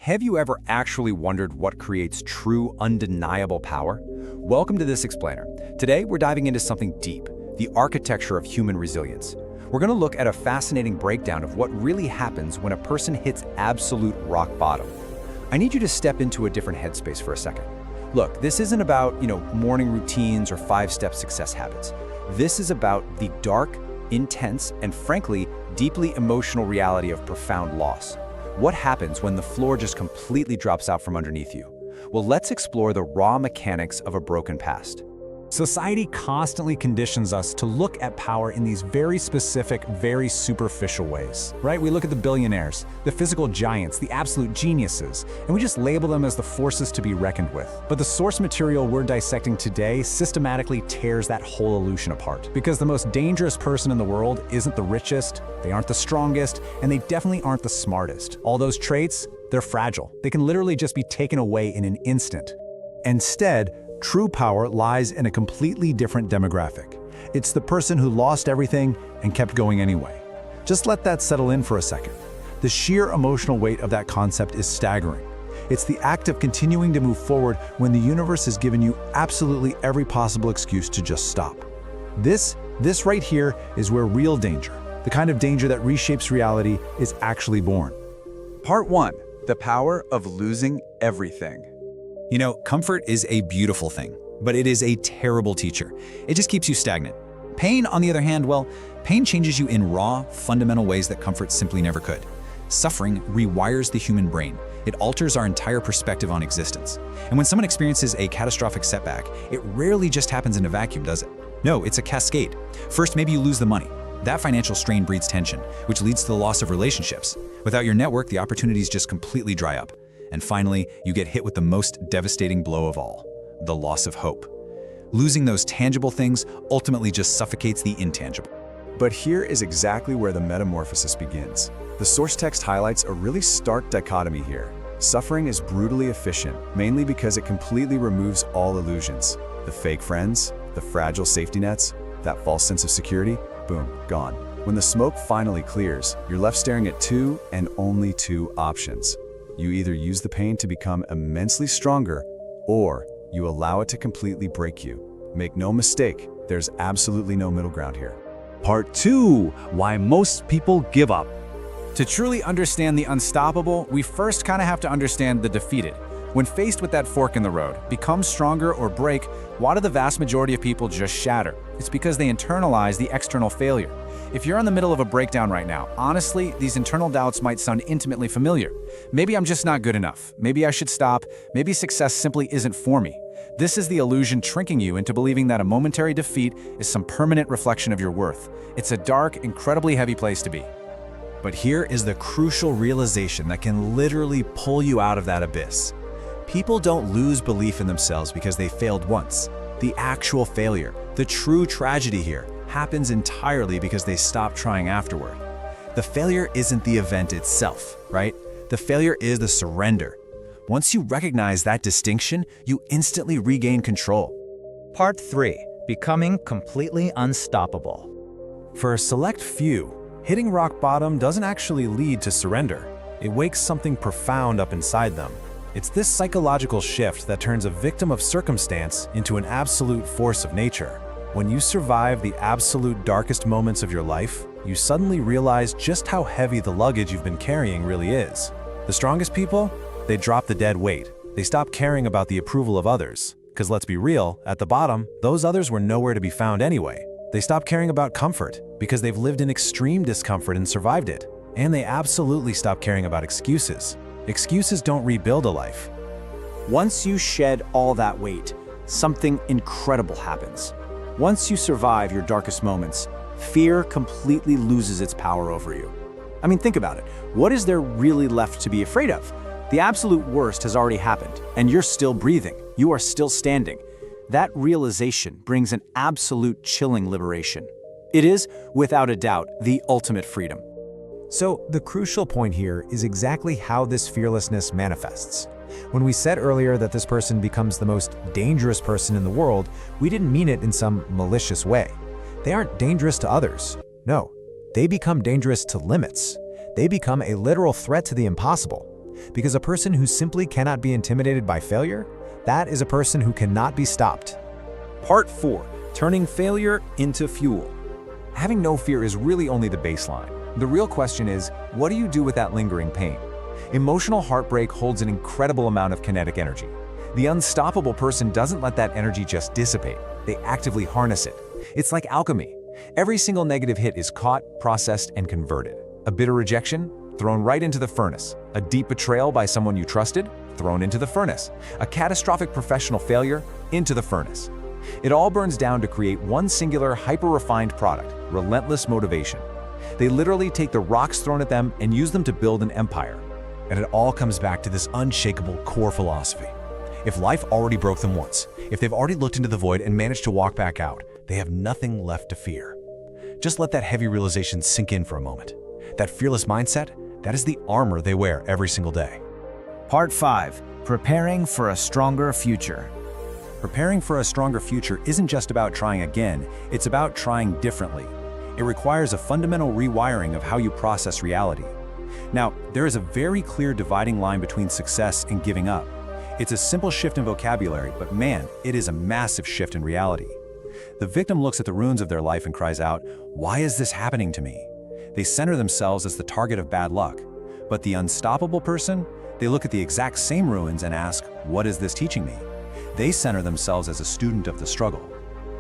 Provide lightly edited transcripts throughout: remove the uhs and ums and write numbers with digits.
Have you ever actually wondered what creates true, undeniable power? Welcome to this explainer. Today, we're diving into something deep, the architecture of human resilience. We're going to look at a fascinating breakdown of what really happens when a person hits absolute rock bottom. I need you to step into a different headspace for a second. Look, this isn't about, morning routines or 5-step success habits. This is about the dark, intense, and frankly, deeply emotional reality of profound loss. What happens when the floor just completely drops out from underneath you? Well, let's explore the raw mechanics of a broken past. Society constantly conditions us to look at power in these very specific, very superficial ways, right? We look at the billionaires, the physical giants, the absolute geniuses, and we just label them as the forces to be reckoned with. But the source material we're dissecting today systematically tears that whole illusion apart. Because the most dangerous person in the world isn't the richest, they aren't the strongest, and they definitely aren't the smartest. All those traits, they're fragile. They can literally just be taken away in an instant. Instead, true power lies in a completely different demographic. It's the person who lost everything and kept going anyway. Just let that settle in for a second. The sheer emotional weight of that concept is staggering. It's the act of continuing to move forward when the universe has given you absolutely every possible excuse to just stop. This right here is where real danger, the kind of danger that reshapes reality, is actually born. Part 1. The power of losing everything. Comfort is a beautiful thing, but it is a terrible teacher. It just keeps you stagnant. Pain, on the other hand, pain changes you in raw, fundamental ways that comfort simply never could. Suffering rewires the human brain. It alters our entire perspective on existence. And when someone experiences a catastrophic setback, it rarely just happens in a vacuum, does it? No, it's a cascade. First, maybe you lose the money. That financial strain breeds tension, which leads to the loss of relationships. Without your network, the opportunities just completely dry up. And finally, you get hit with the most devastating blow of all, the loss of hope. Losing those tangible things ultimately just suffocates the intangible. But here is exactly where the metamorphosis begins. The source text highlights a really stark dichotomy here. Suffering is brutally efficient, mainly because it completely removes all illusions. The fake friends, the fragile safety nets, that false sense of security, boom, gone. When the smoke finally clears, you're left staring at two and only two options. You either use the pain to become immensely stronger, or you allow it to completely break you. Make no mistake, there's absolutely no middle ground here. Part 2. Why most people give up. To truly understand the unstoppable, we first kind of have to understand the defeated. When faced with that fork in the road, become stronger or break, why do the vast majority of people just shatter? It's because they internalize the external failure. If you're in the middle of a breakdown right now, honestly, these internal doubts might sound intimately familiar. Maybe I'm just not good enough. Maybe I should stop. Maybe success simply isn't for me. This is the illusion tricking you into believing that a momentary defeat is some permanent reflection of your worth. It's a dark, incredibly heavy place to be. But here is the crucial realization that can literally pull you out of that abyss. People don't lose belief in themselves because they failed once. The actual failure, the true tragedy here, happens entirely because they stop trying afterward. The failure isn't the event itself, right? The failure is the surrender. Once you recognize that distinction, you instantly regain control. Part 3. Becoming completely unstoppable. For a select few, hitting rock bottom doesn't actually lead to surrender. It wakes something profound up inside them. It's this psychological shift that turns a victim of circumstance into an absolute force of nature. When you survive the absolute darkest moments of your life, you suddenly realize just how heavy the luggage you've been carrying really is. The strongest people, they drop the dead weight. They stop caring about the approval of others. Because let's be real, at the bottom, those others were nowhere to be found anyway. They stop caring about comfort because they've lived in extreme discomfort and survived it. And they absolutely stop caring about excuses. Excuses don't rebuild a life. Once you shed all that weight, something incredible happens. Once you survive your darkest moments, fear completely loses its power over you. I mean, think about it. What is there really left to be afraid of? The absolute worst has already happened, and you're still breathing. You are still standing. That realization brings an absolute chilling liberation. It is, without a doubt, the ultimate freedom. So the crucial point here is exactly how this fearlessness manifests. When we said earlier that this person becomes the most dangerous person in the world, we didn't mean it in some malicious way. They aren't dangerous to others. No, they become dangerous to limits. They become a literal threat to the impossible. Because a person who simply cannot be intimidated by failure, that is a person who cannot be stopped. Part 4. Turning failure into fuel. Having no fear is really only the baseline. The real question is, what do you do with that lingering pain? Emotional heartbreak holds an incredible amount of kinetic energy. The unstoppable person doesn't let that energy just dissipate. They actively harness it. It's like alchemy. Every single negative hit is caught, processed, and converted. A bitter rejection? Thrown right into the furnace. A deep betrayal by someone you trusted? Thrown into the furnace. A catastrophic professional failure? Into the furnace. It all burns down to create one singular, hyper-refined product: relentless motivation. They literally take the rocks thrown at them and use them to build an empire. And it all comes back to this unshakable core philosophy. If life already broke them once, if they've already looked into the void and managed to walk back out, they have nothing left to fear. Just let that heavy realization sink in for a moment. That fearless mindset, that is the armor they wear every single day. Part 5. Preparing for a stronger future. Preparing for a stronger future isn't just about trying again, it's about trying differently. It requires a fundamental rewiring of how you process reality. Now, there is a very clear dividing line between success and giving up. It's a simple shift in vocabulary, but man, it is a massive shift in reality. The victim looks at the ruins of their life and cries out, "Why is this happening to me?" They center themselves as the target of bad luck. But the unstoppable person, they look at the exact same ruins and ask, "What is this teaching me?" They center themselves as a student of the struggle.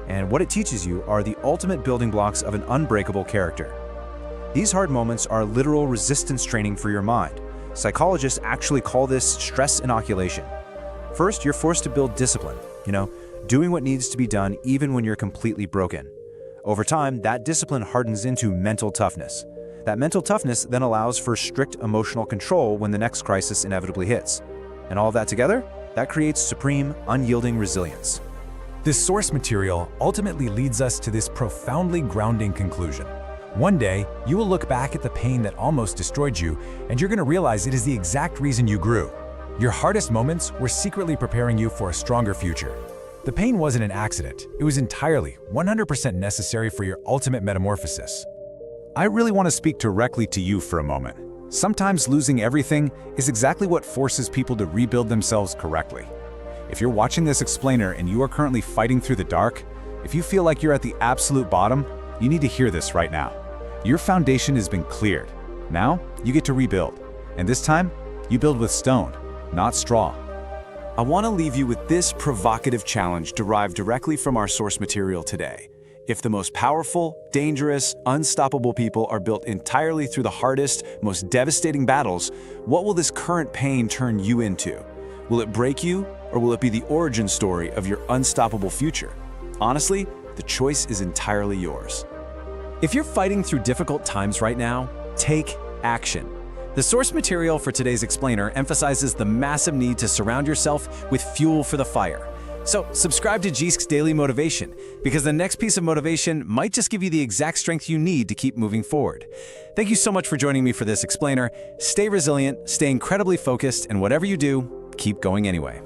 And what it teaches you are the ultimate building blocks of an unbreakable character. These hard moments are literal resistance training for your mind. Psychologists actually call this stress inoculation. First, you're forced to build discipline, doing what needs to be done even when you're completely broken. Over time, that discipline hardens into mental toughness. That mental toughness then allows for strict emotional control when the next crisis inevitably hits. And all of that together, that creates supreme, unyielding resilience. This source material ultimately leads us to this profoundly grounding conclusion. One day, you will look back at the pain that almost destroyed you, and you're going to realize it is the exact reason you grew. Your hardest moments were secretly preparing you for a stronger future. The pain wasn't an accident. It was entirely, 100% necessary for your ultimate metamorphosis. I really want to speak directly to you for a moment. Sometimes losing everything is exactly what forces people to rebuild themselves correctly. If you're watching this explainer and you are currently fighting through the dark, if you feel like you're at the absolute bottom, you need to hear this right now. Your foundation has been cleared. Now, you get to rebuild. And this time, you build with stone, not straw. I want to leave you with this provocative challenge derived directly from our source material today. If the most powerful, dangerous, unstoppable people are built entirely through the hardest, most devastating battles, what will this current pain turn you into? Will it break you, or will it be the origin story of your unstoppable future? Honestly, the choice is entirely yours. If you're fighting through difficult times right now, take action. The source material for today's explainer emphasizes the massive need to surround yourself with fuel for the fire. So subscribe to Jisk's Daily Motivation, because the next piece of motivation might just give you the exact strength you need to keep moving forward. Thank you so much for joining me for this explainer. Stay resilient, stay incredibly focused, and whatever you do, keep going anyway.